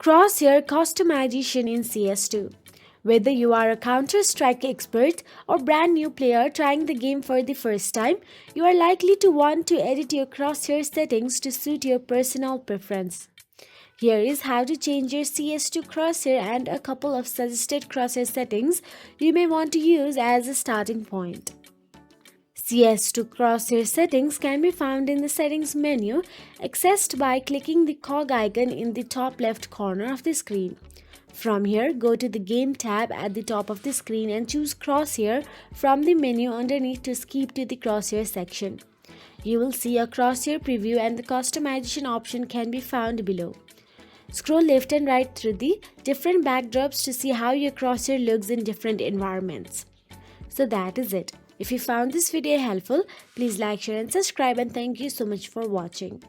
Crosshair customization in CS2. Whether you are a Counter-Strike expert or brand new player trying the game for the first time, you are likely to want to edit your crosshair settings to suit your personal preference. Here is how to change your CS2 crosshair and a couple of suggested crosshair settings you may want to use as a starting point. CS2 Crosshair settings can be found in the Settings menu, accessed by clicking the cog icon in the top left corner of the screen. From here, go to the Game tab at the top of the screen and choose Crosshair from the menu underneath to skip to the Crosshair section. You will see a Crosshair preview and the customization option can be found below. Scroll left and right through the different backdrops to see how your crosshair looks in different environments. So that is it. If you found this video helpful, please like, share and subscribe, and thank you so much for watching.